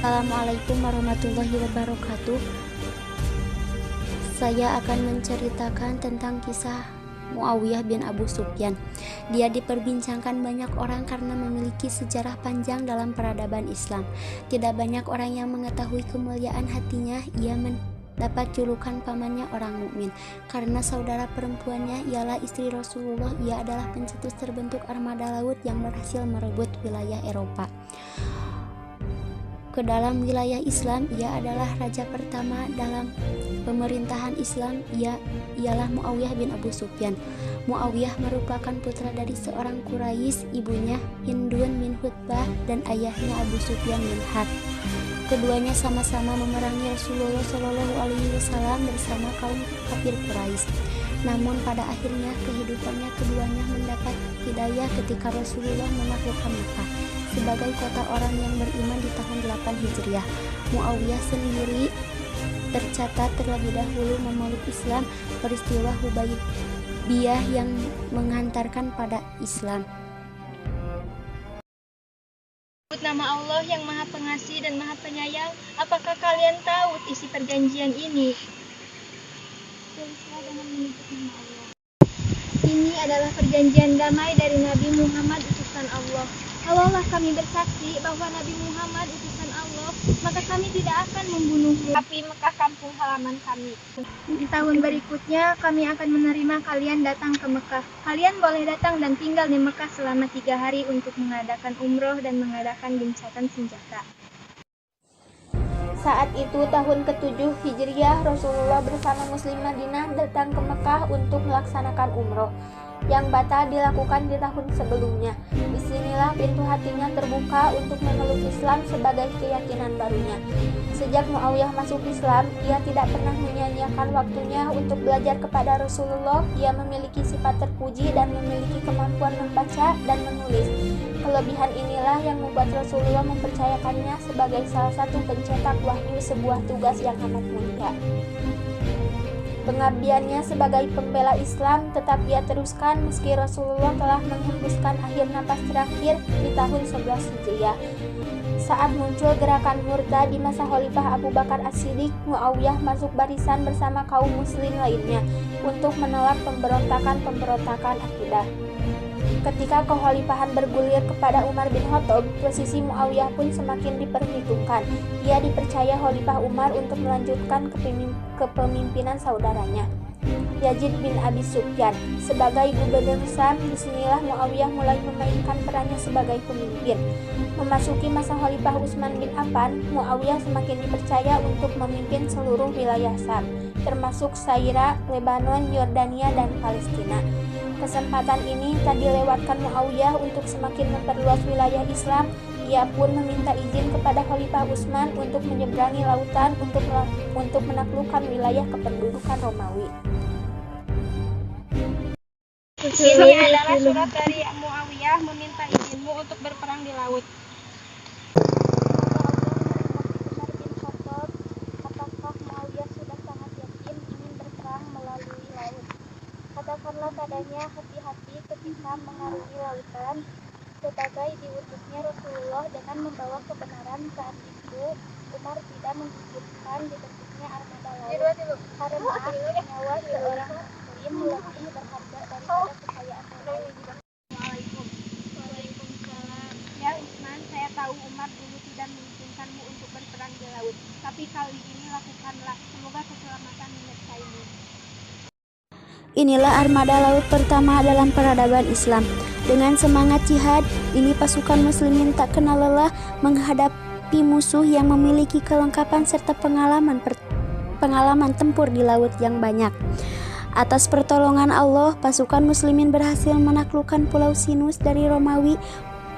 Assalamualaikum warahmatullahi wabarakatuh. Saya akan menceritakan tentang kisah Muawiyah bin Abu Sufyan. Dia diperbincangkan banyak orang karena memiliki sejarah panjang dalam peradaban Islam. Tidak banyak orang yang mengetahui kemuliaan hatinya. Ia mendapat julukan pamannya orang mukmin karena saudara perempuannya ialah istri Rasulullah. Ia adalah pencetus terbentuk armada laut yang berhasil merebut wilayah Eropa. Ke dalam wilayah Islam, ia adalah raja pertama dalam pemerintahan Islam. Ialah Muawiyah bin Abu Sufyan. Muawiyah merupakan putra dari seorang Quraisy, ibunya Hindun bin Hutbah dan ayahnya Abu Sufyan bin Harb. Keduanya sama-sama memerangi Rasulullah Shallallahu Alaihi Wasallam bersama kaum kafir Quraisy. Namun pada akhirnya kehidupannya keduanya mendapat hidayah ketika Rasulullah menaklukkan Mekah sebagai kota orang yang beriman di tahun 8 Hijriah. Muawiyah sendiri tercatat terlebih dahulu memeluk Islam, peristiwa Hudaybiyah yang menghantarkan pada Islam. Nama Allah yang Maha Pengasih dan Maha Penyayang. Apakah kalian tahu isi perjanjian ini? Tulislah dengan menyebut nama Allah. Ini adalah perjanjian damai dari Nabi Muhammad utusan Allah. Kalaulah kami bersaksi bahwa Nabi Muhammad utusan Allah, maka kami tidak akan membunuhmu. Tapi Mekah kampung halaman kami. Di tahun berikutnya kami akan menerima kalian datang ke Mekah. Kalian boleh datang dan tinggal di Mekah selama 3 hari untuk mengadakan umroh dan mengadakan gencatan senjata. Saat itu tahun ke-7 Hijriah, Rasulullah bersama Muslim Madinah datang ke Mekah untuk melaksanakan umroh yang batal dilakukan di tahun sebelumnya. Disinilah pintu hatinya terbuka untuk memeluk Islam sebagai keyakinan barunya. Sejak Muawiyah masuk Islam, ia tidak pernah menyia-nyiakan waktunya untuk belajar kepada Rasulullah. Ia memiliki sifat terpuji dan memiliki kemampuan membaca dan menulis. Kelebihan inilah yang membuat Rasulullah mempercayakannya sebagai salah satu pencetak wahyu, sebuah tugas yang amat mulia. Pengabdiannya sebagai pembela Islam tetap ia teruskan meski Rasulullah telah menghembuskan akhir napas terakhir di tahun 11 Hijriah. Saat muncul gerakan murtad di masa Khalifah Abu Bakar As-Siddiq, Muawiyah masuk barisan bersama kaum muslim lainnya untuk menolak pemberontakan akidah. Ketika kekhalifahan bergulir kepada Umar bin Khattab, posisi Muawiyah pun semakin diperhitungkan. Ia dipercaya Khalifah Umar untuk melanjutkan kepemimpinan saudaranya, Yazid bin Abi Sufyan, sebagai gubernur Syam. Disinilah Muawiyah mulai memainkan perannya sebagai pemimpin. Memasuki masa Khalifah Utsman bin Affan, Muawiyah semakin dipercaya untuk memimpin seluruh wilayah Syam, termasuk Syria, Lebanon, Yordania, dan Palestina. Kesempatan ini tak dilewatkan Muawiyah untuk semakin memperluas wilayah Islam. Ia pun meminta izin kepada Khalifah Utsman untuk menyeberangi lautan untuk menaklukkan wilayah kependudukan Romawi. Ini adalah surat dari Muawiyah meminta izinmu untuk berperang di laut. Apakah Muawiyah sudah sangat yakin ingin berperang melalui laut? Katakanlah padanya hati-hati ketika mengarungi lautan, sebagai diutusnya Rasulullah dengan membawa kebenaran. Saat itu Umar tidak memikirkan dibentuknya armada laut karena nyawa seorang muslim lebih berharga daripada kekayaan Romawi. Waalaikumsalam. Ya Utsman, saya tahu Umar dulu tidak mengizinkanmu untuk berperang di laut, tapi kali ini lakukanlah. Semoga keselamatan menyertaimu. Inilah armada laut pertama dalam peradaban Islam. Dengan semangat jihad, ini pasukan muslimin tak kenal lelah menghadapi musuh yang memiliki kelengkapan serta pengalaman tempur di laut yang banyak. Atas pertolongan Allah, pasukan muslimin berhasil menaklukkan Pulau Sinus dari Romawi.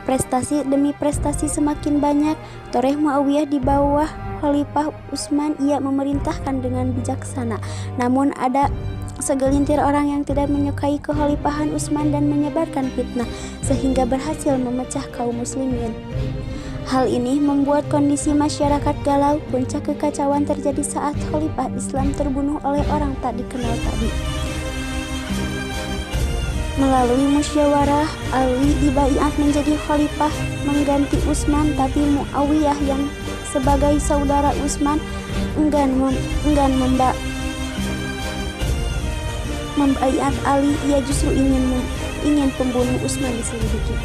Prestasi demi prestasi semakin banyak. Toreh Muawiyah di bawah Khalifah Utsman, ia memerintahkan dengan bijaksana. Namun ada segelintir orang yang tidak menyukai kekhalifahan Utsman dan menyebarkan fitnah sehingga berhasil memecah kaum muslimin. Hal ini membuat kondisi masyarakat galau. Puncak kekacauan terjadi saat Khalifah Islam terbunuh oleh orang tak dikenal tadi. Melalui musyawarah, Ali dibaiat menjadi khalifah mengganti Utsman, tapi Muawiyah yang sebagai saudara Utsman enggan membaiat Ali. Ia justru ingin pembunuh Utsman diselidiki.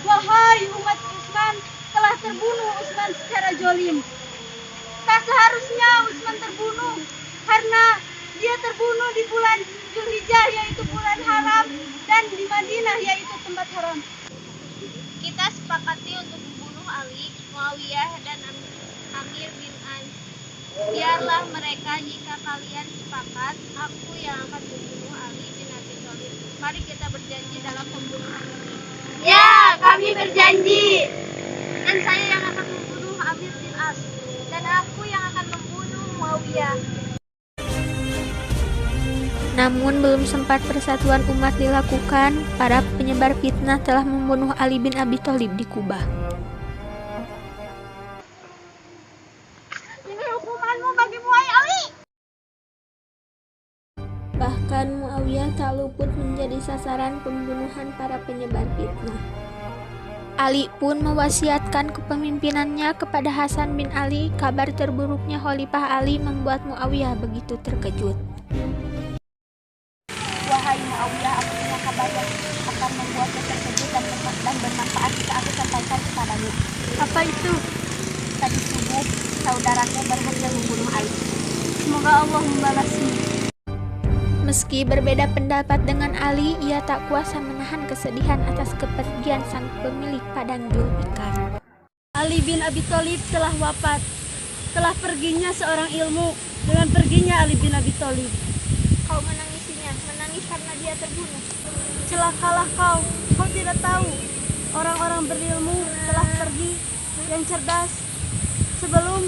Wahai umat Utsman, telah terbunuh Utsman secara jolim. Tak seharusnya Utsman terbunuh, karena dia terbunuh di bulan Zulhijjah, yaitu bulan haram, dan di Madinah, yaitu tempat haram. Kita sepakati untuk membunuh Ali, Muawiyah, dan Amir bin An. Biarlah mereka, jika kalian sepakat, aku yang akan membunuh Ali bin Abi Thalib. Mari kita berjanji dalam pembunuhan ini. Ya, kami berjanji. Dan saya yang akan membunuh Amir bin As. Dan aku yang akan membunuh Muawiyah. Namun belum sempat persatuan umat dilakukan, para penyebar fitnah telah membunuh Ali bin Abi Thalib di Kubah. Ini hukumanmu bagi Muai Ali. Bahkan Muawiyah tak luput menjadi sasaran pembunuhan para penyebar fitnah. Ali pun mewasiatkan kepemimpinannya kepada Hasan bin Ali. Kabar terburuknya Khalifah Ali membuat Muawiyah begitu terkejut. Wahai Muawiyah, aku punya kabar yang akan membuatmu terkejut dan bermanfaat jika aku sampaikan kepadamu. Apa itu? Tadi subuh, saudaraku berhasil membunuh Ali. Semoga Allah membalasnya. Meski berbeda pendapat dengan Ali, ia tak kuasa menahan kesedihan atas kepergian sang pemilik padang Zulfikar. Ali bin Abi Thalib telah wafat. Telah perginya seorang ilmu dengan perginya Ali bin Abi Thalib. Kau menangisinya, menangis karena dia terbunuh. Celakalah kau tidak tahu. Orang-orang berilmu telah pergi yang cerdas sebelum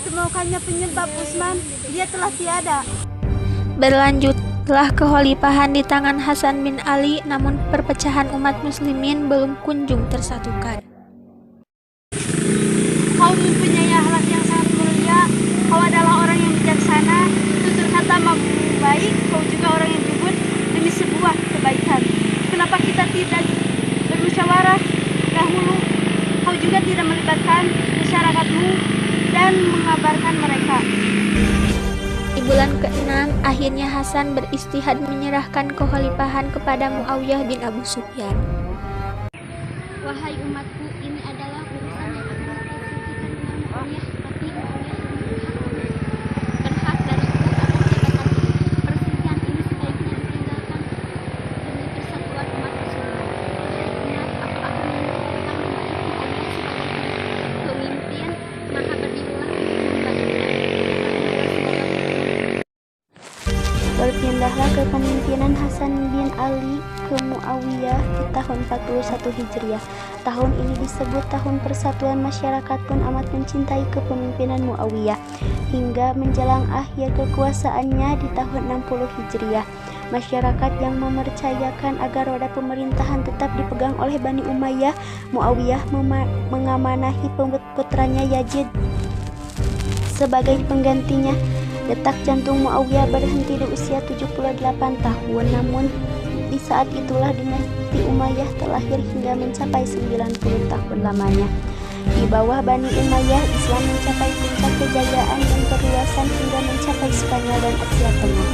ditemukannya penyebab Utsman, dia telah tiada. Berlanjutlah kekhalifahan di tangan Hasan bin Ali, namun perpecahan umat muslimin belum kunjung tersatukan. Kau mempunyai akhlak yang sangat mulia. Kau adalah orang yang bijaksana. Tutur kata baik. Kau juga orang yang jujur demi sebuah kebaikan. Kenapa kita tidak bermusyawarah dahulu? Kau juga tidak melibatkan masyarakatmu dan mengabarkan mereka. Di bulan ke-6, akhirnya Hasan beristihad menyerahkan kekhalifahan kepada Muawiyah bin Abu Sufyan. Wahai umatku, ini adalah urusan yang akan diselesaikan dengan Muawiyah, tapi Muawiyah berhak dari atas jabatan. Perselisihan ini sebaiknya ditinggalkan demi persatuan umat muslim. Ingat, aku akan membaik Muawiyah sebagai pemimpin, maka berdiulah Berpindahlah kepemimpinan Hasan bin Ali ke Muawiyah di tahun 41 Hijriah. Tahun ini disebut tahun persatuan. Masyarakat pun amat mencintai kepemimpinan Muawiyah hingga menjelang akhir kekuasaannya di tahun 60 Hijriah. Masyarakat yang mempercayakan agar roda pemerintahan tetap dipegang oleh Bani Umayyah, Muawiyah mengamanahi putranya Yazid sebagai penggantinya. Detak jantung Muawiyah berhenti di usia 78 tahun, namun di saat itulah dinasti Umayyah terlahir hingga mencapai 90 tahun lamanya. Di bawah Bani Umayyah, Islam mencapai puncak kejayaan dan perluasan hingga mencapai Spanyol dan Asia Tengah.